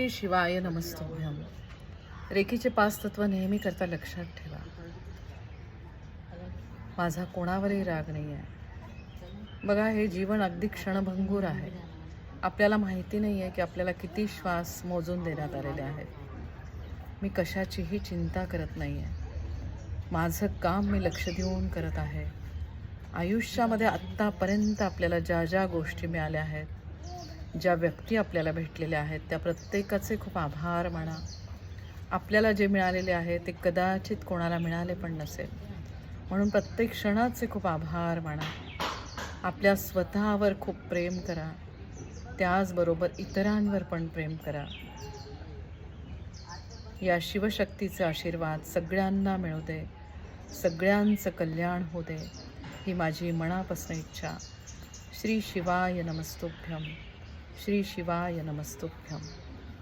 श्री शिवाय नमस्तुभ्यम. रेखीचे 5 तत्व नेहमी करता लक्षात ठेवा. माझा कोणावरही राग नाही आहे. बघा, हे जीवन अगदी क्षणभंगूर आहे. आपल्याला माहिती नाही आहे की आपल्याला किती श्वास मोजून देण्यात आलेले आहेत. मी कशाचीही चिंता करत नाही आहे. माझं काम मी लक्ष देऊन करत आहे. आयुष्यामध्ये आत्तापर्यंत आपल्याला ज्या ज्या गोष्टी मिळाल्या आहेत, ज्या व्यक्ती आपल्याला भेटलेल्या आहेत, त्या प्रत्येकाचे खूप आभार माना. आपल्याला जे मिळालेले आहे ते कदाचित कोणाला मिळाले पण नसेल, म्हणून प्रत्येक क्षणाचे खूप आभार माना. आपल्या स्वतःवर खूप प्रेम करा, त्याचबरोबर इतरांवर पण प्रेम करा. या शिवशक्तीचा आशीर्वाद सगळ्यांना मिळू दे, सगळ्यांचं कल्याण होऊ दे, ही माझी मनापासून इच्छा. श्री शिवाय नमस्तुभ्यम. श्री शिवाय नमस्तुभ्यम.